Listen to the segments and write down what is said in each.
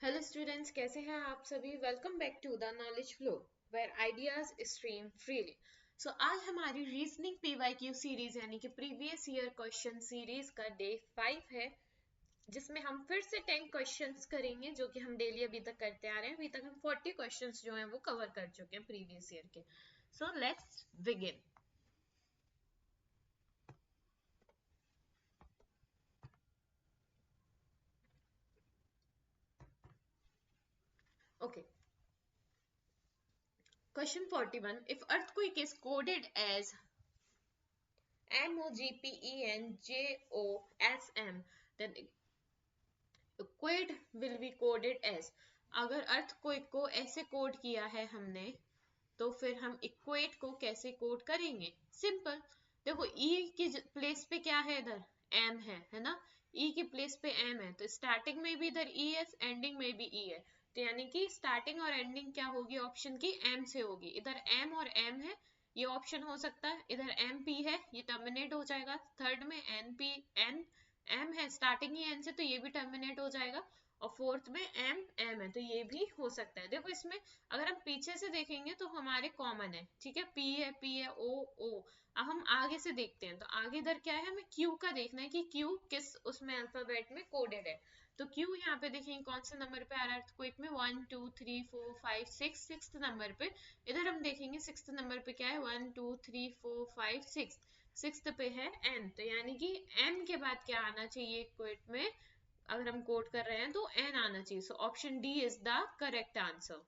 Hello students, कैसे हैं आप सभी। Welcome back to the knowledge flow where ideas stream freely. So आज हमारी रीजनिंग पीवाईक्यू सीरीज यानी कि प्रीवियस ईयर क्वेश्चन सीरीज का डे 5 है, जिसमें हम फिर से 10 क्वेश्चंस करेंगे जो कि हम डेली अभी तक करते आ रहे हैं। अभी तक हम 40 क्वेश्चंस जो हैं वो कवर कर चुके हैं प्रीवियस ईयर के। So let's begin. Okay, question 41। If earthquake is coded as MOGPENJOSM, then equate will be coded as। अगर earthquake को ऐसे कोड किया है हमने, तो फिर हम इक्वेट को कैसे कोड करेंगे। सिंपल, देखो ई की प्लेस पे क्या है, इधर एम है ना। ई की प्लेस पे एम है, तो स्टार्टिंग में भी इधर ई है, एंडिंग में भी ई है। तो यानी कि स्टार्टिंग और एंडिंग क्या होगी ऑप्शन की, एम से होगी। इधर एम और एम है, ये ऑप्शन हो सकता है। इधर एम पी है, ये टर्मिनेट हो जाएगा। थर्ड में एन पी एन एम है, स्टार्टिंग ही एन से, तो ये भी टर्मिनेट हो जाएगा। और फोर्थ में एम एम है, तो ये भी हो सकता है। देखो इसमें अगर हम पीछे से देखेंगे तो हमारे कॉमन है, ठीक है, पी है ओ ओ। अब हम आगे से देखते हैं, तो आगे इधर क्या है, हमें क्यू का देखना है कि क्यू किस उसमें अल्फाबेट में कोडेड है। तो क्यू यहाँ पे देखेंगे कौन से नंबर पे आ रहा है अर्थक्वेक में, 1 2 3 4 5 6, सिक्स नंबर पे। इधर हम देखेंगे सिक्स नंबर पे क्या है, 1 2 3 4 5 6, सिक्स पे है एन। तो यानी कि एन के बाद क्या आना चाहिए इक्वेट में, अगर हम कोड कर रहे हैं तो एन आना चाहिए। So option D is the correct answer.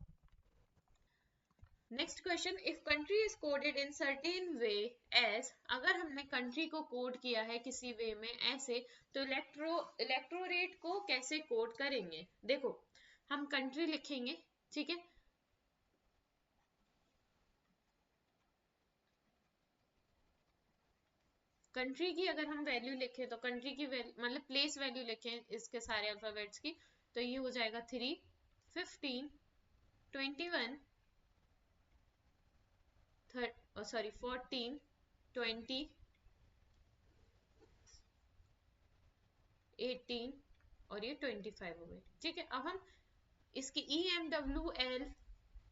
Next question, if country is coded in certain way as, अगर हमने कंट्री को कोड किया है किसी वे में ऐसे, तो इलेक्ट्रोरेट को कैसे कोड करेंगे। देखो हम कंट्री लिखेंगे, ठीक है। कंट्री की अगर हम वैल्यू लिखें, तो कंट्री की मतलब प्लेस वैल्यू लिखें इसके सारे अल्फाबेट्स की, तो ये हो जाएगा 3 15 21 सॉरी 14 20 18 और ये 25 हो गए, ठीक है। अब हम इसकी EMWL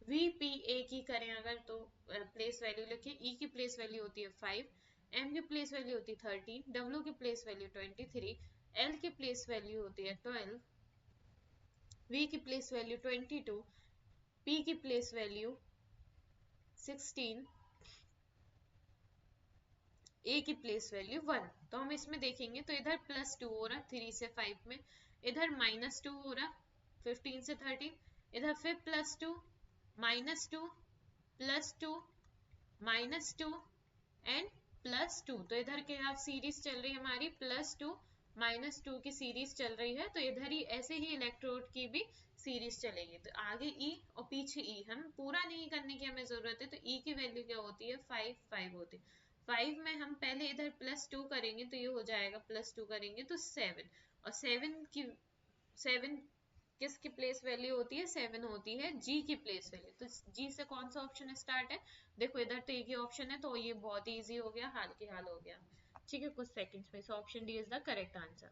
VPA की करें अगर, तो प्लेस वैल्यू लिखें। ई की प्लेस वैल्यू होती है 5, एम की प्लेस वैल्यू होती है 13, डब्ल्यू की प्लेस वैल्यू 23, एल की प्लेस वैल्यू होती है 12, वी की प्लेस वैल्यू 22, पी की प्लेस वैल्यू 16, ए की प्लेस वैल्यू 1। तो हम इसमें देखेंगे तो इधर +2 हो रहा 3 से 5 में, इधर -2 हो रहा 15 से 13, इधर फिर +2 -2 +2 -2 एंड +2। तो इधर क्या सीरीज चल रही है हमारी, +2 -2 की सीरीज चल रही है। तो इधर ही ऐसे ही इलेक्ट्रोड की भी सीरीज चलेगी। तो आगे ई और पीछे ई, हम पूरा नहीं करने की हमें जरूरत है। तो ई की वैल्यू क्या होती है, 5 होती है। 5 में हम पहले इधर +2 करेंगे, तो ये हो जाएगा +2 करेंगे तो 7। और 7 किसकी प्लेस वैल्यू होती है, 7 होती है जी की प्लेस वैल्यू। तो जी से कौन सा ऑप्शन स्टार्ट है, देखो इधर तो एक ही ऑप्शन है, तो ये बहुत इजी हो गया, हाल के हाल हो गया, ठीक है, कुछ सेकंड्स में। So option D is the correct answer.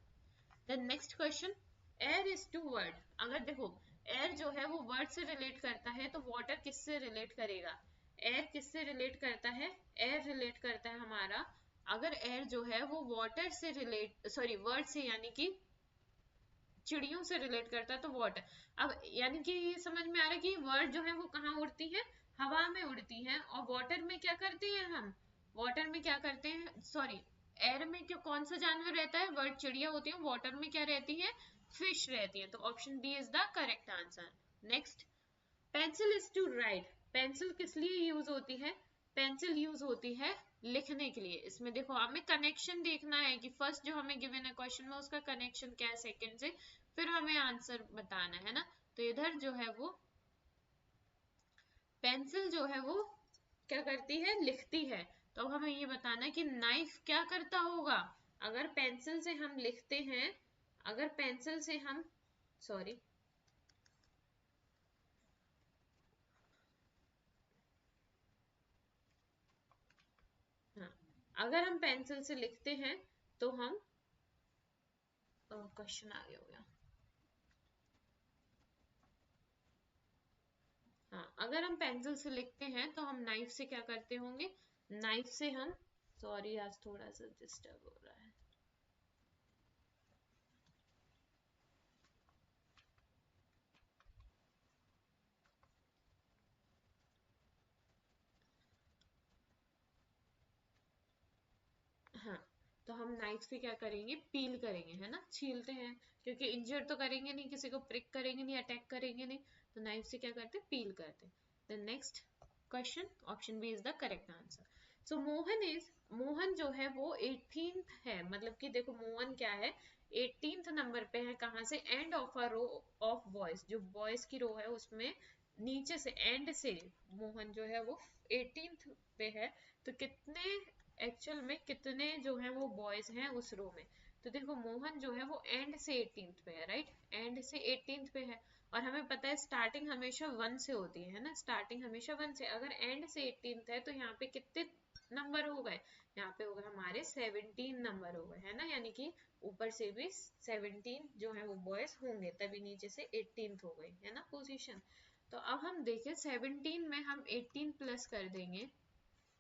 Then next question, air is to word. अगर देखो एयर जो है वो वर्ड से रिलेट करता है, तो वाटर किससे रिलेट करेगा, एयर किससे रिलेट करता है, एयर रिलेट करता है हमारा, अगर एयर जो है वो वाटर से रिलेट सॉरी वर्ड से, यानी कि चिड़ियों से रिलेट करता है, तो वाटर। अब यानी कि ये समझ में आ रहा है कि वर्ड जो है वो कहाँ उड़ती है, हवा में उड़ती है। और वाटर में क्या करते हैं हम, वाटर में क्या करते हैं, सॉरी एयर में क्यों, कौन सा जानवर रहता है, वर्ड चिड़िया होती है, वाटर में क्या रहती है, फिश रहती है। तो option D is the correct answer. Next, pencil is to write. Pencil किस लिए यूज होती है, पेंसिल यूज होती है लिखने के लिए। इसमें देखो हमें कनेक्शन देखना है कि फर्स्ट जो हमें गिवन है क्वेश्चन में उसका कनेक्शन क्या है सेकंड से, फिर हमें आंसर बताना है ना। तो इधर जो है वो पेंसिल जो है वो क्या करती है, लिखती है। तो अब हमें ये बताना है कि नाइफ क्या करता होगा, अगर पेंसिल से हम लिखते हैं, अगर पेंसिल से हम सॉरी हाँ, अगर हम पेंसिल से लिखते हैं तो हम क्वेश्चन आगे हो गया। हाँ, अगर हम पेंसिल से लिखते हैं तो हम नाइफ से क्या करते होंगे, नाइफ से हम, सॉरी आज थोड़ा सा डिस्टर्ब हो रहा है। हाँ, तो हम नाइफ से क्या करेंगे, पील करेंगे, है ना, छीलते हैं, क्योंकि इंजर तो करेंगे नहीं, किसी को प्रिक करेंगे नहीं, अटैक करेंगे नहीं, तो नाइफ से क्या करते हैं, पील करते हैं। The next question, option B is the correct answer. So Mohan जो है वो 18th है, मतलब कि देखो मोहन क्या है, 18th नंबर पे है, कहाँ से, end of a row of boys, जो बॉयज की रो है उसमें नीचे से, एंड से मोहन जो है वो 18th पे है। तो कितने, एक्चुअल में कितने जो है वो बॉयज हैं उस रो में, तो देखो मोहन जो है वो एंड से 18th पे है, राइट, एंड से 18th पे है, और हमें पता है स्टार्टिंग हमेशा 1 से होती है ना, स्टार्टिंग हमेशा 1 से, अगर एंड से 18th है तो यहाँ पे कितने नंबर हो गए, यहाँ पे हो गए हमारे 17 नंबर हो गए, है ना, यानी कि ऊपर से भी 17 जो है वो बॉयज होंगे, तभी नीचे से 18th हो गई, है ना पोजीशन। तो अब हम देखें 17 में हम 18 प्लस कर देंगे,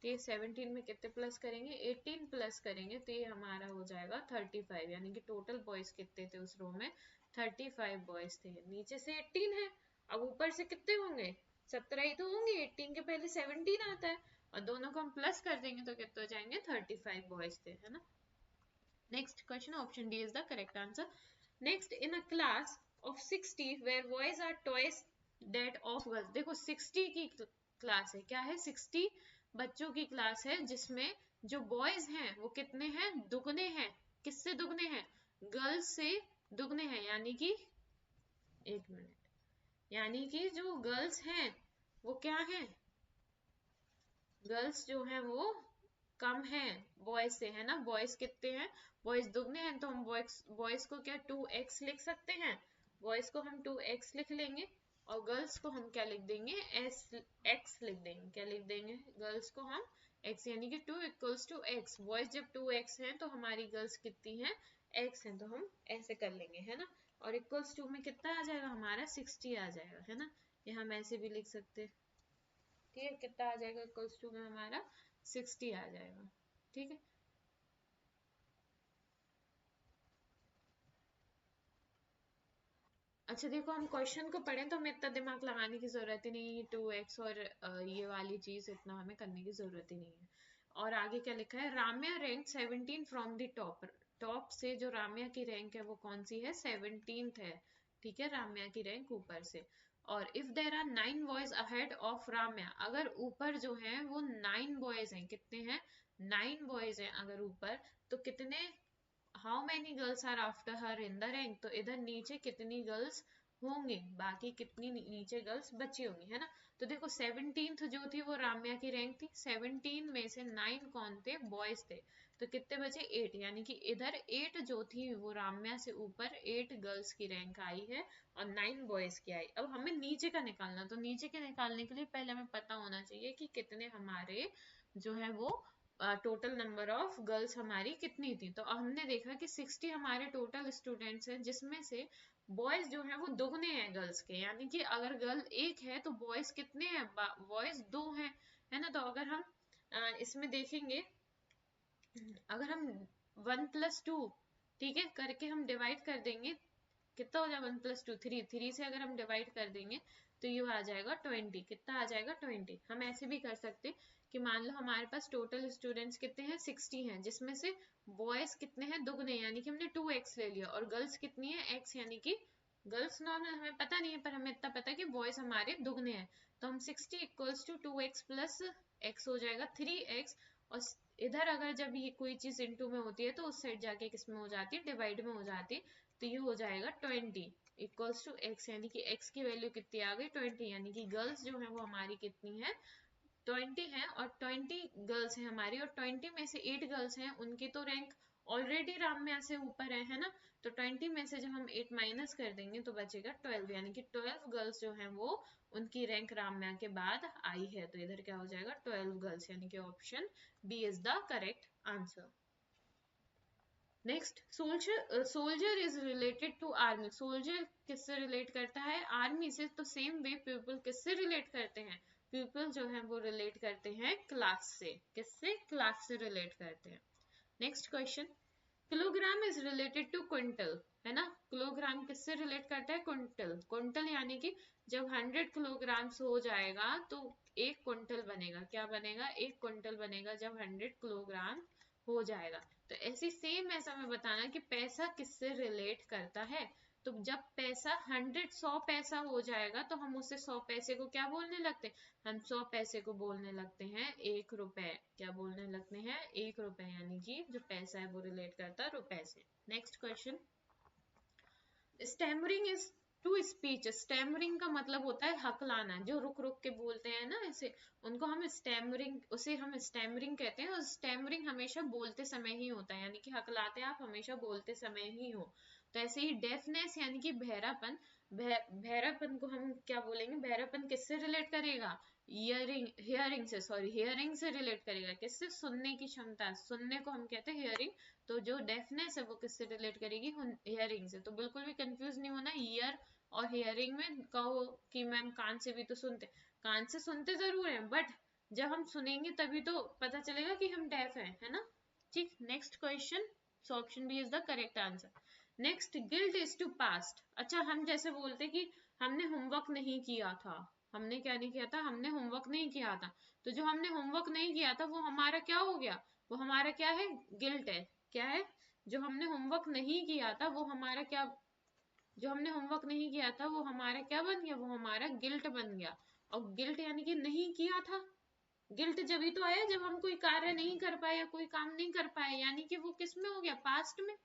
तो ये 17 में कितने प्लस करेंगे, 18 प्लस करेंगे, तो ये हमारा हो जाएगा 35, यानी कि टोटल बॉयज कितने थे उस रो में, 35 बॉयज थे, नीचे से 18 है, अब ऊपर से कितने होंगे, 17 ही तो होंगे, 18 के पहले 17 आता है, और दोनों को हम प्लस कर देंगे तो कितने हो जाएंगे, 35 बॉयज थे, है ना। Next question, option D is the correct answer. Next, in a class of 60 where boys are twice that of girls, देखो 60 की क्लास है, क्या है, 60 बच्चों की क्लास है, जिसमें जो बॉयज हैं वो कितने हैं, दुगने हैं, किससे दुगने हैं, गर्ल्स से दुगने हैं, यानी कि, एक मिनट, यानी कि जो गर्ल्स हैं वो क्या है, गर्ल्स जो है वो कम है बॉयज से, है ना, बॉयज कितने हैं, बॉयज दुगने हैं, तो हम बॉयज बॉयज को क्या 2x लिख सकते हैं, बॉयज को हम 2x लिख लेंगे, और गर्ल्स को हम क्या लिख देंगे, x लिख देंगे, क्या लिख देंगे, गर्ल्स को हम x, यानी कि 2 इक्वल्स टू x, बॉयज जब 2x हैं तो हमारी गर्ल्स कितनी हैं, x हैं, तो हम ऐसे कर लेंगे, है ना, और इक्वल्स टू में कितना आ जाएगा हमारा, 60 आ जाएगा, है ना, ये हम ऐसे भी लिख सकते हैं, ठीक है, कितना आ जाएगा, इक्वल्स टू में हमारा 60 आ जाएगा, ठीक है। अच्छा देखो, हम क्वेश्चन को पढ़ें तो हमें इतना दिमाग लगाने की जरूरत ही नहीं है, 2x और ये वाली चीज इतना हमें करने की जरूरत ही नहीं है। और आगे क्या लिखा है, Ramya rank 17 from the top, top से जो राम्या की रैंक है वो कौन सी है, 17th है, ठीक है, राम्या की रैंक ऊपर से। और if there are 9 boys ahead of Ramya, अगर ऊपर जो है वो 9 बॉयज हैं, कितने हैं, 9 बॉयज हैं अगर ऊपर, तो कितने, how many girls are after her in the rank, तो इधर नीचे कितनी गर्ल्स होंगी, बाकी कितनी नीचे गर्ल्स बची होंगी, है ना। तो देखो 17th जो थी वो राम्या की रैंक थी, 17 में से 9 कौन थे, बॉयज थे, तो कितने बचे, 8, यानी कि इधर 8 जो थी वो राम्या से ऊपर 8 गर्ल्स की रैंक आई है, और 9 बॉयज की आई। अब हमें नीचे का निकालना, तो नीचे के निकालने के लिए पहले हमें पता होना चाहिए कि कितने हमारे जो है वो टोटल नंबर ऑफ गर्ल्स हमारी कितनी थी, तो हमने देखा कि 60 हमारे टोटल स्टूडेंट्स हैं, जिसमें से बॉयज जो है वो दोगुने हैं गर्ल्स के, यानी कि अगर गर्ल एक है तो बॉयज कितने हैं, बॉयज 2 हैं, है ना। तो अगर हम इसमें देखेंगे, अगर हम 1+2, ठीक है, करके हम डिवाइड कर देंगे, कितना हो जाएगा, 1+2 3, 3 से अगर हम डिवाइड कर देंगे तो ये आ जाएगा 20, कितना आ जाएगा 20। हम ऐसे भी कर सकते कि मान लो हमारे पास टोटल स्टूडेंट्स कितने हैं, 60 हैं, जिसमें से बॉयज कितने हैं, दुगने, यानी कि हमने 2x ले लिया, और गर्ल्स कितनी है, x, यानी कि गर्ल्स नॉर्मल हमें पता नहीं है, पर हमें इतना पता है कि बॉयज हमारे दुगने हैं, तो हम 60 equals to 2x plus x हो जाएगा 3x, और इधर अगर जब ये कोई चीज इनटू में होती है तो उस साइड जाके किस में हो जाती है, डिवाइड में हो जाती है, तो ये हो जाएगा 20 इक्वल्स टू x, यानी कि x की वैल्यू कितनी आ गई, 20, यानी कि गर्ल्स जो है वो हमारी कितनी है, 20 है, और 20 गर्ल्स हैं हमारी, और 20 में से 8 गर्ल्स हैं, उनकी तो रैंक ऑलरेडी राम्या से ऊपर है ना, तो 20 में से जब हम 8 माइनस कर देंगे तो बचेगा 12, यानी कि 12 गर्ल्स जो हैं वो उनकी रैंक राम्या के बाद आई है, तो इधर क्या हो जाएगा 12 गर्ल्स, यानी कि option B is the correct answer. Next, soldier is related to army. Soldier किससे रिलेट करता है? आर्मी से। तो सेम वे पीपल किससे रिलेट करते हैं? पीपल जो है वो रिलेट करते हैं क्लास से। किससे? क्लास से रिलेट करते हैं। Next question, kilogram is related to quintal, है ना। किलोग्राम किससे रिलेट करता है? क्विंटल। क्विंटल यानी कि जब 100 किलोग्राम्स हो जाएगा तो 1 क्विंटल बनेगा। क्या बनेगा? 1 क्विंटल बनेगा जब 100 किलोग्राम हो जाएगा। तो ऐसी सेम ऐसा मैं बताना कि पैसा किससे रिलेट करता है। तो जब पैसा 100 पैसा हो जाएगा तो हम उससे 100 पैसे को क्या बोलने लगते हैं? हम 100 पैसे को बोलने लगते हैं 1 रुपए। क्या बोलने लगते हैं? 1 रुपए। यानी कि जो पैसा है वो रिलेट करता है रुपए से। Next question, stammering is to speech. Stammering का मतलब होता है हकलाना, जो रुक रुक के बोलते हैं ना ऐसे, उनको हम स्टैमरिंग, उसे हम स्टैमरिंग कहते हैं। और स्टैमरिंग हमेशा बोलते समय ही होता है, यानी कि हकलाते आप हमेशा बोलते समय ही हो। तो ऐसे ही डेफनेस यानी कि बहरापन, बहरापन को हम क्या बोलेंगे? बहरापन किससे रिलेट करेगा? हियरिंग से, सॉरी, हियरिंग से रिलेट करेगा। किससे? सुनने की क्षमता, सुनने को हम कहते हैं हियरिंग। तो जो डेफनेस है वो किससे रिलेट करेगी? हियरिंग से। तो बिल्कुल भी कंफ्यूज नहीं होना, ईयर और हियरिंग में। कहो कि मैम कान से भी तो सुनते, कान से सुनते जरूर है, बट जब हम सुनेंगे तभी तो पता चलेगा कि हम डेफ हैं, है ना। ठीक, next question, so option B is the correct answer. Next, guilt is to past. अच्छा, हम जैसे बोलते कि हमने होमवर्क नहीं किया था। हमने क्या नहीं किया था? हमने होमवर्क नहीं किया था। तो जो हमने होमवर्क नहीं किया था वो हमारा क्या हो गया? वो हमारा क्या है? गिल्ट है। क्या है? जो हमने होमवर्क नहीं किया था वो हमारा क्या, जो हमने होमवर्क नहीं किया था वो हमारा क्या बन गया? वो हमारा गिल्ट बन गया। और गिल्ट यानी कि नहीं किया था। गिल्ट जब ही तो आया जब हम कोई कार्य नहीं कर पाए या कोई काम नहीं कर पाए, यानी कि वो किस में हो गया? पास्ट में।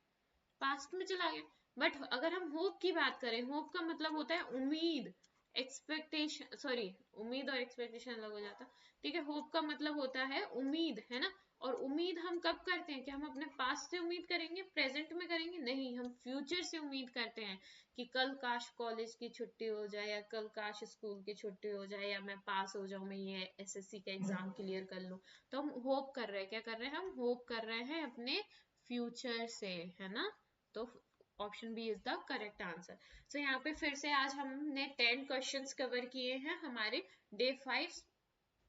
पास्ट में चला गया। बट अगर हम होप की बात करें, होप का मतलब होता है उम्मीद, एक्सपेक्टेशन, सॉरी, उम्मीद और एक्सपेक्टेशन अलग हो जाता। ठीक है, होप का मतलब होता है उम्मीद, है ना। और उम्मीद हम कब करते हैं? कि हम अपने पास्ट से उम्मीद करेंगे, प्रेजेंट में करेंगे? नहीं, हम फ्यूचर से उम्मीद करते हैं कि कल काश कॉलेज की छुट्टी हो जाए, या कल काश स्कूल की छुट्टी हो जाए, या मैं पास हो जाऊं, मैं ये एसएससी का एग्जाम क्लियर कर लूं। तो हम होप कर रहे हैं। क्या कर रहे हैं? हम होप कर रहे हैं अपने फ्यूचर से, है ना। तो option B is the correct answer. So यहाँ पे फिर से आज हमने 10 क्वेश्चंस कवर किए हैं हमारे डे 5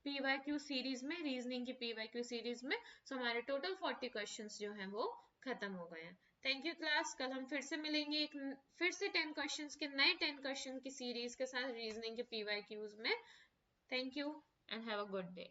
PYQ सीरीज में, रीजनिंग की PYQ सीरीज में। सो हमारे टोटल 40 क्वेश्चंस जो हैं वो खत्म हो गए हैं। Thank you class. कल हम फिर से मिलेंगे एक फिर से 10 क्वेश्चंस के नए 10 क्वेश्चन की सीरीज के साथ रीजनिंग के PYQs में। Thank you and have a good day.